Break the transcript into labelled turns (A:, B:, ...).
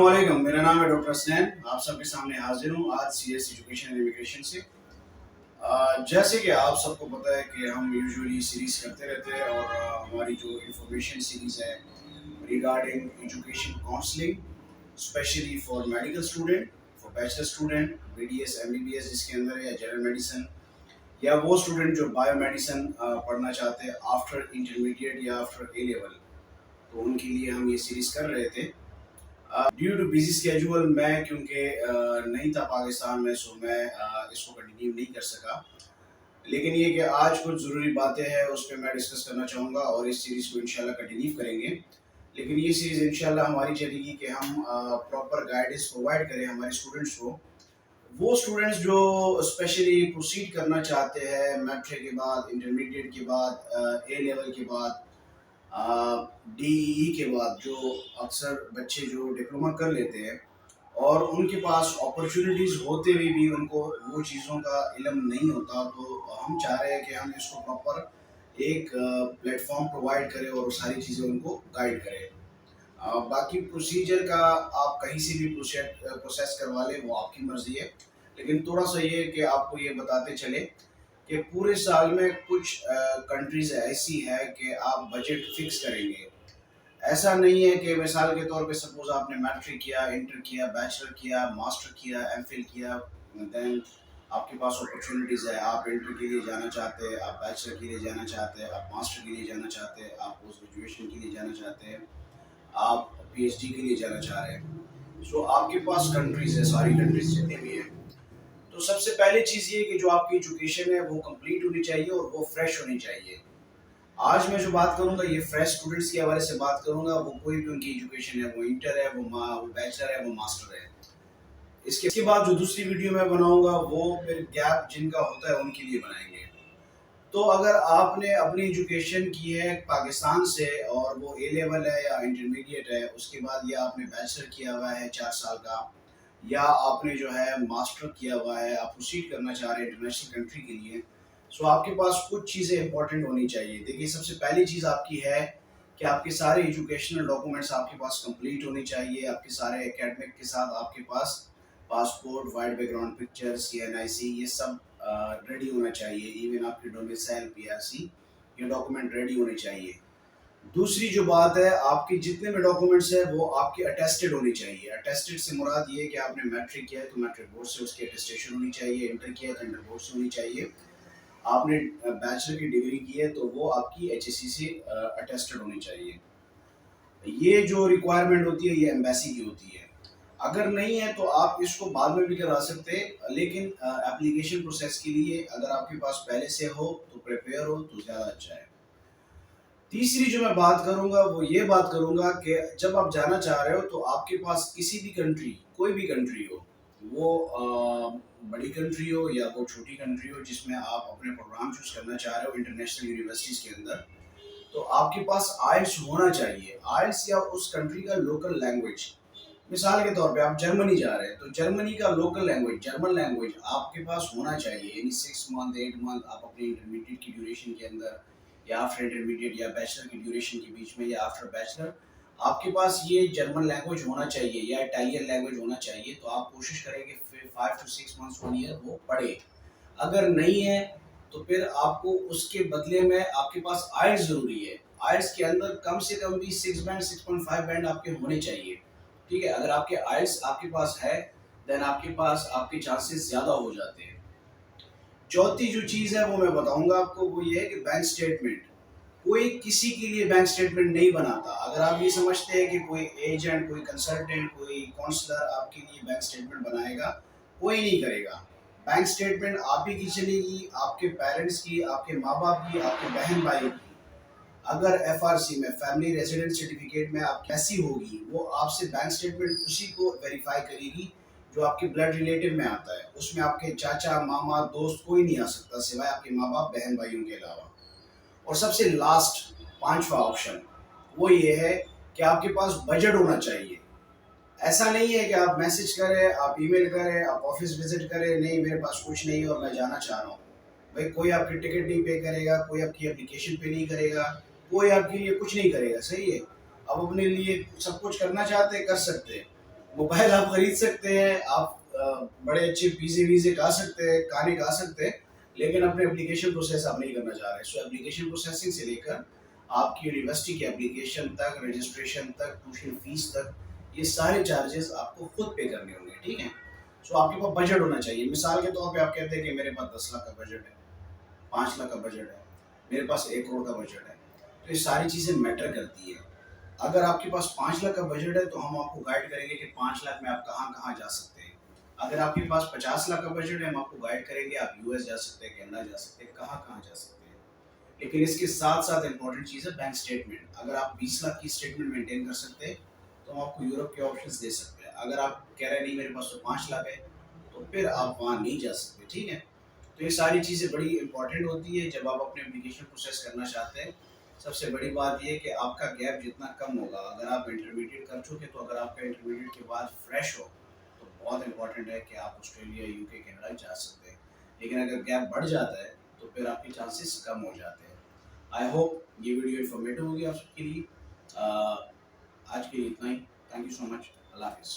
A: वालेकुम, मेरा नाम है डॉक्टर हसनैन। आप सबके सामने हाजिर हूँ आज सीएस एजुकेशन एंड इमिग्रेशन से। जैसे कि आप सबको पता है कि हम यूजुअली सीरीज करते रहते हैं और हमारी जो इंफॉर्मेशन सीरीज है regarding education counselling, specially for medical student, for bachelor student, BDS MBBS जिसके अंदर है, या जनरल मेडिसिन, या वो स्टूडेंट जो बायोमेडिसिन पढ़ना चाहते हैं आफ्टर इंटरमीडिएट या आफ्टर ए लेवल, तो उनके लिए हम ये सीरीज कर रहे थे। ड्यू टू बिजी स्केड्यूल मैं क्योंकि नहीं था पाकिस्तान में, सो मैं इसको कंटिन्यू नहीं कर सका। लेकिन ये कि आज कुछ ज़रूरी बातें हैं उस पर मैं डिस्कस करना चाहूँगा और इस सीरीज़ को इंशाल्लाह कंटिन्यू करेंगे। लेकिन ये सीरीज़ इंशाल्लाह हमारी चलेगी कि हम प्रॉपर गाइडेंस प्रोवाइड करें हमारे स्टूडेंट्स को। वो स्टूडेंट्स जो स्पेशली प्रोसीड करना चाहते हैं मैट्रिक के बाद, इंटरमीडिएट के बाद, ए लेवल के बाद, डीई के बाद, जो अक्सर बच्चे जो डिप्लोमा कर लेते हैं और उनके पास अपॉर्चुनिटीज़ होते हुए भी उनको वो चीज़ों का इल्म नहीं होता, तो हम चाह रहे हैं कि हम इसको प्रॉपर एक प्लेटफॉर्म प्रोवाइड करें और सारी चीज़ें उनको गाइड करें। बाकी प्रोसीजर का आप कहीं से भी प्रोसेस करवा लें, वो आपकी मर्ज़ी है। लेकिन थोड़ा सा ये कि आपको ये बताते चले कि पूरे साल में कुछ कंट्रीज़ ऐसी है कि आप बजट फिक्स करेंगे। ऐसा नहीं है कि मिसाल के तौर पे सपोज़ आपने मैट्रिक किया, इंटर किया, बैचलर किया, मास्टर किया, एमफिल किया, देन आपके पास अपॉर्चुनिटीज़ है, आप इंटर के लिए जाना चाहते हैं, आप बैचलर के लिए जाना चाहते हैं, आप मास्टर के लिए जाना चाहते हैं, आप पोस्ट ग्रेजुएशन के लिए जाना चाहते हैं, आप पीएचडी के लिए जाना चाह रहे हैं। सो आपके पास कंट्रीज़ है, सारी कंट्रीज़ जितनी भी हैं। तो सबसे पहली चीज़ ये कि जो आपकी एजुकेशन है वो कंप्लीट होनी चाहिए और वो फ्रेश होनी चाहिए। आज मैं जो बात करूंगा ये फ्रेश स्टूडेंट्स के हवाले से बात करूंगा। वो कोई भी उनकी एजुकेशन है, वो इंटर है, वो बैचलर है, वो मास्टर है। इसके बाद जो दूसरी वीडियो मैं बनाऊंगा वो फिर गैप जिनका होता है उनके लिए बनाएंगे। तो अगर आपने अपनी एजुकेशन की है पाकिस्तान से और वो ए लेवल है या इंटरमीडिएट है, उसके बाद या आपने बैचलर किया हुआ है 4 साल का, या आपने जो है मास्टर किया हुआ है, आप प्रोसीड करना चाह रहे हैं इंटरनेशनल कंट्री के लिए, सो आपके पास कुछ चीज़ें इंपॉर्टेंट होनी चाहिए। देखिए, सबसे पहली चीज़ आपकी है कि आपके सारे एजुकेशनल डॉक्यूमेंट्स आपके पास कंप्लीट होने चाहिए। आपके सारे एकेडमिक के साथ आपके पास passport, wide background picture, CNIC, ये सब रेडी होना चाहिए। इवन आपके डोमिसाइल, PRC, ये डॉक्यूमेंट रेडी होने चाहिए। दूसरी जो बात है, आपके जितने भी डॉक्यूमेंट्स है वो आपके अटेस्टेड होने चाहिए। अटेस्टेड से मुराद ये है कि आपने मैट्रिक किया है तो मैट्रिक बोर्ड से उसकी अटेस्टेशन होनी चाहिए, इंटर किया है तो इंटर बोर्ड से होनी चाहिए, आपने बैचलर की डिग्री की है तो वो आपकी HSC से अटेस्टेड होनी चाहिए। ये जो रिक्वायरमेंट होती है ये एम्बेसी की होती है। अगर नहीं है तो आप इसको बाद में भी करा सकते हैं, लेकिन एप्लीकेशन प्रोसेस के लिए अगर आपके पास पहले से हो तो प्रिपेयर हो तो ज़्यादा अच्छा है। तीसरी जो मैं बात करूंगा वो ये बात करूंगा कि जब आप जाना चाह रहे हो तो आपके पास किसी भी कंट्री, कोई भी कंट्री हो, वो बड़ी कंट्री हो या वो छोटी कंट्री हो, जिसमें आप अपने प्रोग्राम चूज करना चाह रहे हो इंटरनेशनल यूनिवर्सिटीज के अंदर, तो आपके पास आइल्स होना चाहिए। आइल्स या उस कंट्री का लोकल लैंग्वेज। मिसाल के तौर पे आप जर्मनी जा रहे हैं तो जर्मनी का लोकल लैंग्वेज, जर्मन लैंग्वेज आपके पास होना चाहिए। यानी 6 मंथ 8 मंथ आप अपने इंटरमीडिएट की ड्यूरेशन के अंदर, या आफ्टर इंटरमीडिएट या बैचलर की ड्यूरेशन के बीच में, या आफ्टर बैचलर, आपके पास ये जर्मन लैंग्वेज होना चाहिए या इटालियन लैंग्वेज होना चाहिए। तो आप कोशिश करें कि 5 to 6 मंथ्स 1 ईयर वो पढ़े। अगर नहीं है तो फिर आपको उसके बदले में आपके पास आइल्स ज़रूरी है। आइल्स के अंदर कम से कम भी 6 बैंड, 6.5 बैंड आपके होने चाहिए। ठीक है, अगर आपके आइल्स आपके पास है देन आपके पास आपके चांसेस ज़्यादा हो जाते हैं। चौथी जो चीज़ है वो मैं बताऊंगा आपको, वो ये है कि बैंक स्टेटमेंट। कोई किसी के लिए बैंक स्टेटमेंट नहीं बनाता। अगर आप ये समझते हैं कि कोई एजेंट, कोई कंसल्टेंट, कोई काउंसलर आपके लिए बैंक स्टेटमेंट बनाएगा, कोई नहीं करेगा। बैंक स्टेटमेंट आप ही की चलेगी, आपके पेरेंट्स की, आपके माँ बाप की, आपके बहन भाई की। अगर FRC में, फैमिली रेजिडेंट सर्टिफिकेट में आप कैसी होगी, वो आपसे बैंक स्टेटमेंट उसी को वेरीफाई करेगी जो आपके ब्लड रिलेटिव में आता है। उसमें आपके चाचा, मामा, दोस्त कोई नहीं आ सकता सिवाय आपके माँ बाप, बहन भाइयों के अलावा। और सबसे लास्ट, पांचवा ऑप्शन, वो ये है कि आपके पास बजट होना चाहिए। ऐसा नहीं है कि आप मैसेज करें, आप ईमेल करें, आप ऑफिस विजिट करें, नहीं मेरे पास कुछ नहीं है और मैं जाना चाह रहा हूँ। भाई, कोई आपकी टिकट नहीं पे करेगा, कोई आपकी एप्लीकेशन पे नहीं करेगा, कोई आपके लिए कुछ नहीं करेगा। सही है, आप अपने लिए सब कुछ करना चाहते हैं, कर सकते हैं। मोबाइल आप खरीद सकते हैं, आप बड़े अच्छे पिज़्ज़े विज़्ज़े खा सकते हैं, खाने खा सकते हैं, लेकिन अपने एप्लीकेशन प्रोसेस आप नहीं करना चाह रहे। सो एप्लीकेशन प्रोसेसिंग से लेकर आपकी यूनिवर्सिटी की एप्लीकेशन तक, रजिस्ट्रेशन तक, ट्यूशन फीस तक, ये सारे चार्जेस आपको खुद पे करने होंगे, ठीक है? सो आपके पास बजट होना चाहिए। मिसाल के तौर पे आप कहते हैं कि मेरे पास 10 लाख का बजट है, 5 लाख का बजट है, मेरे पास 1 करोड़ का बजट है। तो ये सारी चीज़ें मैटर करती है। अगर आपके पास 5 लाख का बजट है तो हम आपको गाइड करेंगे कि 5 लाख में आप कहाँ-कहाँ जा सकते हैं। अगर आपके पास 50 लाख का बजट है, हम आपको गाइड करेंगे आप यूएस जा सकते हैं, कनाडा जा सकते हैं, कहाँ-कहाँ जा सकते हैं। लेकिन इसके साथ-साथ इम्पोर्टेंट चीज़ है बैंक स्टेटमेंट। अगर आप 20 लाख की स्टेटमेंट मेंटेन कर सकते हैं, तो हम आपको यूरोप के ऑप्शंस दे सकते हैं। अगर आप कह रहे हैं नहीं मेरे पास तो 5 लाख है, तो फिर आप वहाँ नहीं जा सकते, ठीक है? तो ये सारी चीज़ें बड़ी इंपॉर्टेंट होती है जब आप अपने एप्लीकेशन प्रोसेस करना चाहते हैं। सबसे बड़ी बात ये है कि आपका गैप जितना कम होगा, अगर आप इंटरमीडिएट कर चुके तो अगर आपका इंटरमीडिएट के बाद फ्रेश हो, तो बहुत इंपॉर्टेंट है कि आप ऑस्ट्रेलिया, यूके, कनाडा जा सकते हैं। लेकिन अगर गैप बढ़ जाता है, तो फिर आपके चांसेस कम हो जाते हैं। आई होप ये वीडियो इन्फॉर्मेटिव होगी आप सबके लिए। आज के लिए इतना ही। Thank you so much. अल्लाह हाफ़िज़।